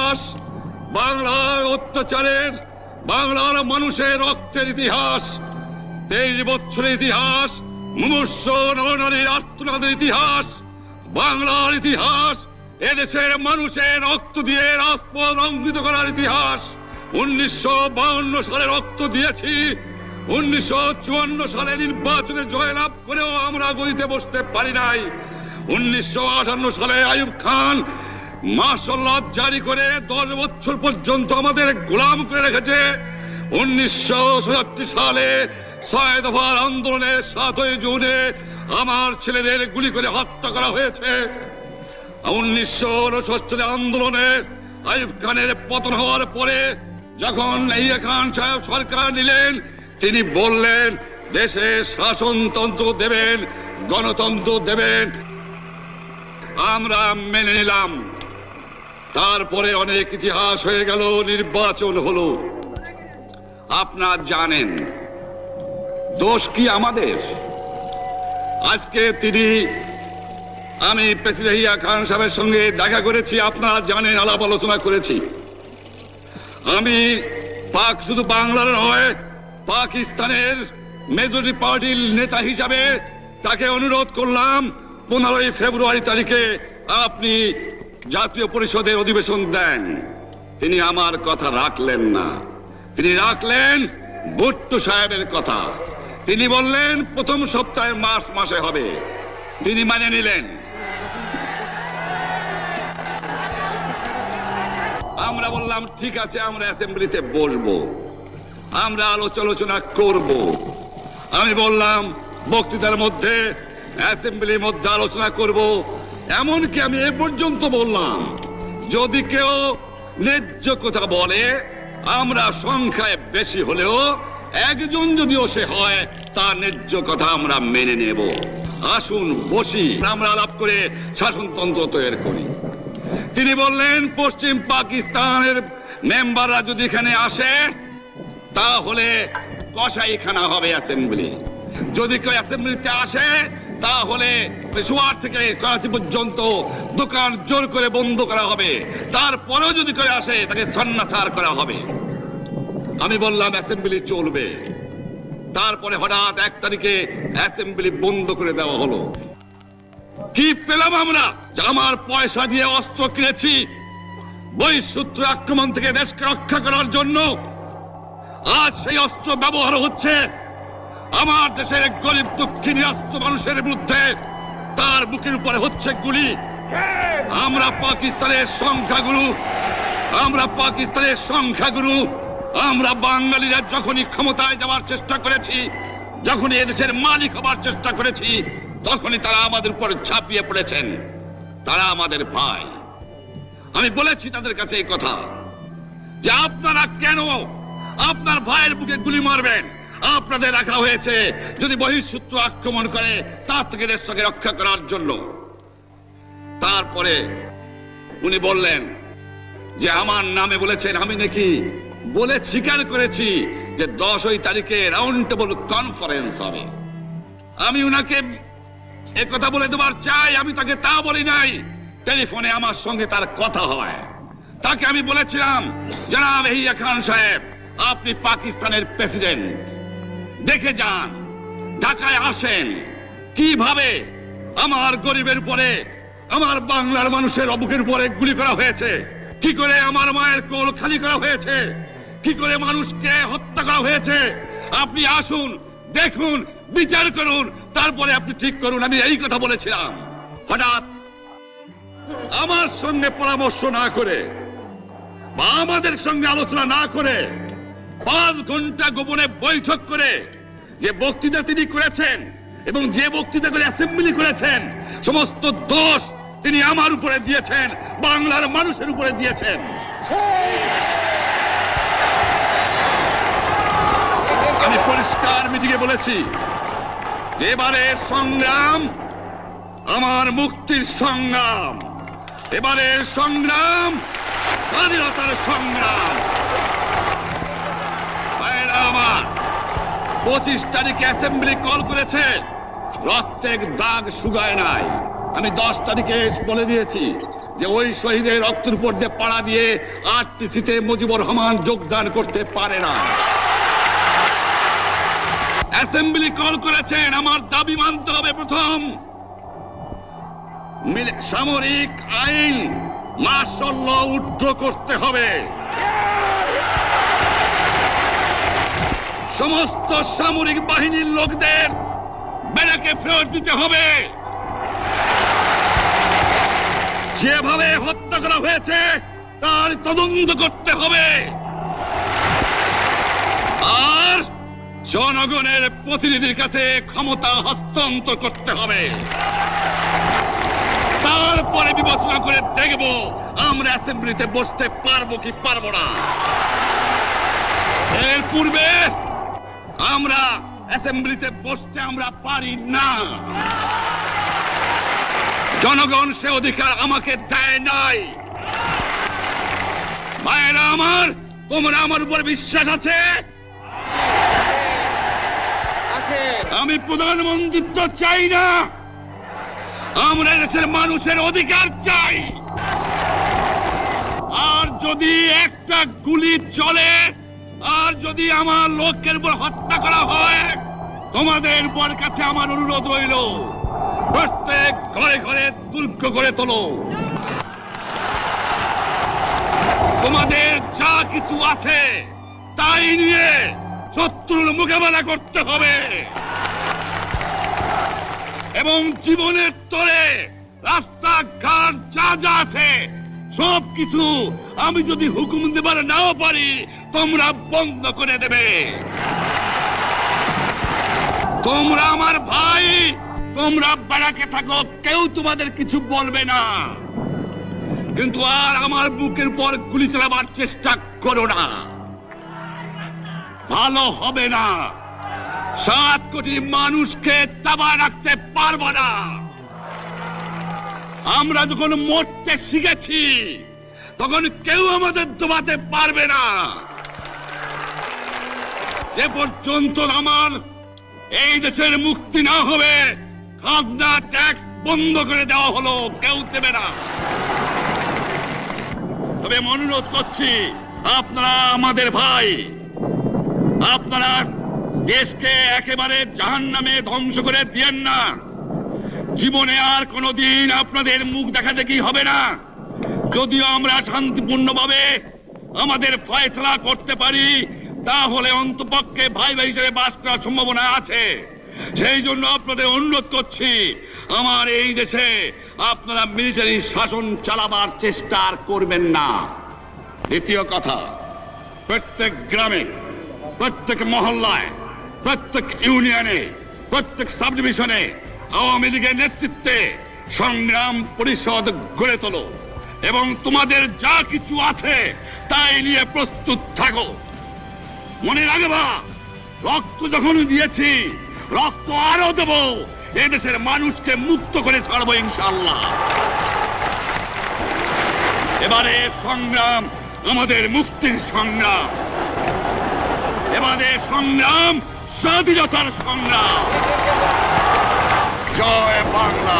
ইতিহাস, বাংলার অত্যাচারের, বাংলার মানুষের রক্তের ইতিহাস, 23 বছরের ইতিহাস, মুমূর্ষ নরনারীর আর্তনাদের ইতিহাস, বাংলার ইতিহাস, এদেশের মানুষের রক্ত দিয়ে রাজপথ অঙ্কিত করার ইতিহাস। 1952 সালে রক্ত দিয়েছি, 1954 সালে নির্বাচনে জয়লাভ করেও আমরা গদিতে বসতে পারি নাই। 1958 সালে আইয়ুব খান মার্শাল ল জারি করে 10 বছর পর্যন্ত আমাদের গোলাম করে রেখেছে। 1967 সালে 6 দফার আন্দোলনের 7ই জুনে আমার ছেলেদের গুলি করে হত্যা করা হয়েছে। 1969 আন্দোলনে আইয়ুব খানের পতন হওয়ার পরে যখন ইয়াহিয়া খান সাহেব সরকার নিলেন, তিনি বললেন দেশে শাসনতন্ত্র দেবেন, গণতন্ত্র দেবেন। আমরা মেনে নিলাম। তারপরে অনেক ইতিহাস হয়ে গেল, নির্বাচন হলো। আপনারা জানেন দোষ কি আমাদের? আজকে আমি প্রেসিডেন্ট ইয়াহিয়া খান সাহেবের সঙ্গে দেখা করেছি, আপনারা জানেন, আলাপ আলোচনা করেছি। আমি শুধু বাংলার নয়, পাকিস্তানের মেজরিটি পার্টির নেতা হিসাবে তাকে অনুরোধ করলাম 15 ফেব্রুয়ারি তারিখে আপনি জাতীয় পরিষদের অধিবেশন দেন। তিনি আমার কথা রাখলেন না, তিনি রাখলেন ভুট্টো সাহেবের কথা। তিনি বললেন প্রথম সপ্তাহে মার্চ মাসে হবে, তিনি মানে নিলেন। আমরা বললাম ঠিক আছে, আমরা অ্যাসেম্বলিতে বসবো, আমরা আলোচনা করব। আমি বললাম বক্তৃতার মধ্যে অ্যাসেম্বলির মধ্যে আলোচনা করব। এমনকি আমি এ পর্যন্ত বললাম যদি কেউ ন্যায্য কথা বলে, আমরা সংখ্যায় বেশি হলেও একজন যদিও সে হয়, তার ন্যায্য কথা আমরা মেনে নেব। আসুন বসি, আমরা আলাপ করে শাসনতন্ত্র তৈরি করি। তিনি বললেন পশ্চিম পাকিস্তানের মেম্বাররা যদি এখানে আসে তাহলে কসাইখানা হবে অ্যাসেম্বলি। যদি কেউ অ্যাসেম্বলিতে আসে তাহলে পেশোয়ার থেকে করাচি পর্যন্ত দোকান জোর করে বন্ধ করা হবে। তারপরেও যদি কেউ আসে তাকে সন্ন্যাসার করা হবে। আমি বললাম অ্যাসেম্বলি চলবে। তারপরে হঠাৎ 1 তারিখে অ্যাসেম্বলি বন্ধ করে দেওয়া হলো। কি পেলাম আমরা? আমার পয়সা দিয়ে অস্ত্র কিনেছি বহিঃশত্রু আক্রমণ থেকে দেশকে রক্ষা করার জন্য। আজ সেই অস্ত্র ব্যবহার হচ্ছে আমার দেশের গরিব দুঃখিনী অস্ত্র মানুষের বিরুদ্ধে, তার বুকের উপরে হচ্ছে গুলি। আমরা পাকিস্তানের সংখ্যাগুরু, আমরা বাঙালিরা যখনই ক্ষমতায় যাওয়ার চেষ্টা করেছি, যখনই এদেশের মালিক হবার চেষ্টা করেছি, তখনই তারা আমাদের উপর ঝাঁপিয়ে পড়েছেন। তারা আমাদের ভাই। আমি বলেছি তাদের কাছে এই কথা যে আপনারা কেন আপনার ভাইয়ের বুকে গুলি মারবেন? আপনাদের রাখা হয়েছে যদি বহিঃশত্রু আক্রমণ করে তার থেকে দেশকে রক্ষা করার জন্য। তারপরে উনি বললেন যে আমার নামে বলেছেন, আমি নাকি বলে স্বীকার করেছি যে 10 তারিখে রাউন্ড টেবল কনফারেন্স হবে। আমি উনাকে একথা বলে দেবার চাই, আমি তাকে তা বলি নাই। টেলিফোনে আমার সঙ্গে তার কথা হয়। তাকে আমি বলেছিলাম জনাব ইয়াহিয়া খান সাহেব, আপনি পাকিস্তানের প্রেসিডেন্ট, দেখে যান, ঢাকায় আসেন কিভাবে আমার গরিবের উপরে, আমার বাংলার মানুষের বুকের উপরে গুলি করা হয়েছে, কি করে আমার মায়ের কোল খালি করা হয়েছে, কি করে মানুষকে হত্যা করা হয়েছে। আপনি আসুন, দেখুন, বিচার করুন, তারপরে আপনি ঠিক করুন। আমি এই কথা বলেছিলাম। হঠাৎ আমার সঙ্গে পরামর্শ না করে বা আমাদের সঙ্গে আলোচনা না করে 5 ঘন্টা গোপনে বৈঠক করে যে বক্তৃতা তিনি করেছেন এবং যে বক্তৃতা করে অ্যাসেম্বলি করেছেন, সমস্ত দোষ তিনি আমার উপরে দিয়েছেন, বাংলার মানুষের উপরে দিয়েছেন। আমি পরিষ্কার মিটিংয়ে বলেছি যে এবারের সংগ্রাম আমার মুক্তির সংগ্রাম, এবারের সংগ্রাম স্বাধীনতার সংগ্রাম। আমার 25 তারিখে অ্যাসেম্বলি কল করেছে, রক্তের দাগ শুকায় নাই। আমি 10 তারিখে বলে দিয়েছি যে ওই শহীদের রক্তের উপর দিয়ে পাড়া দিয়ে আরটিসিতে মুজিবুর রহমান যোগদান করতে পারে না। অ্যাসেম্বলি কল করেছেন, আমার দাবি মানতে হবে। প্রথম, সামরিক আইন মার্শাল ল উড্র করতে হবে। সমস্ত সামরিক বাহিনীর লোকদের ব্যারাকে ফেরত দিতে হবে। যেভাবে হত্যা করা হয়েছে তার তদন্ত করতে হবে। আর জনগণের প্রতিনিধির কাছে ক্ষমতা হস্তান্তর করতে হবে। তারপরে বিবেচনা করে দেখব আমরা অ্যাসেম্বলিতে বসতে পারবো কি পারবো না। এর পূর্বে আমরা অ্যাসেম্বলিতে বসতে আমরা পারি না। জনগণ সে অধিকার আমাকে দেয় নাই। ভাইয়েরা আমার, তোমরা আমার উপর বিশ্বাস আছে? আমি প্রধানমন্ত্রিত্ব চাই না, আমরা দেশের মানুষের অধিকার চাই। আর যদি একটা গুলি চলে, আর যদি আমার লোকের উপর হত্যা করা হয়, তোমাদের উপর কাছে আমার অনুরোধ রইল, প্রত্যেক ঘরে ঘরে দুর্গ করে তোলো। তোমাদের যা কিছু আছে তাই নিয়ে শত্রুর মোকাবেলা করতে হবে। এবং জীবনের তরে রাস্তাঘাট যা যা আছে সবকিছু আমি যদি হুকুম দেবার নাও পারি, তোমরা বন্ধ করে দেবে। তোমরা আমার ভাই, তোমরা ব্যারাকে থাকো, কেউ তোমাদের কিছু বলবে না। কিন্তু আর আমার বুকের উপর গুলি চালাবার চেষ্টা করো না, ভালো হবে না। 7 কোটি মানুষকে চাপা রাখতে পারবো না। আমরা যখন মরতে শিখেছি তখন কেউ আমাদের দবাতে পারবে না। যে পর্যন্ত আমার এই দেশের মুক্তি না হবে, খাজনা ট্যাক্স বন্ধ করে দেওয়া হলো, কেউ দেবে না। তবে আমি অনুরোধ করছি, আপনারা আমাদের ভাই, আপনারা দেশকে একেবারে জাহান্নামে ধ্বংস করে দিয়েন না। জীবনে আর কোনোদিন আপনাদের মুখ দেখা দেখি হবে না। যদিও আমরা শান্তিপূর্ণভাবে আমাদের ফয়সালা করতে পারি, তাহলে অন্তপক্ষে ভাই ভাই হিসেবে বাস করার সম্ভাবনা আছে। সেই জন্য আপনাদের অনুরোধ করছি, আমার এই দেশে আপনারা মিলিটারি শাসন চালাবার চেষ্টা আর করবেন না। দ্বিতীয় কথা, প্রত্যেক গ্রামে, প্রত্যেক মহল্লায়, প্রত্যেক ইউনিয়নে, প্রত্যেক সাব ডিভিশনে আওয়ামী লীগের নেতৃত্বে সংগ্রাম পরিষদ গড়ে তোলো এবং তোমাদের যা কিছু আছে তাই নিয়ে প্রস্তুত থাকো। মনে রাখবা, রক্ত যখন দিয়েছি, রক্ত আরো দেব। এদেশের মানুষকে মুক্ত করে ছাড়বো ইনশাআল্লাহ। এবারে সংগ্রাম আমাদের মুক্তির সংগ্রাম, এবারে সংগ্রাম স্বাধীনতার সংগ্রাম। জয় বাংলা।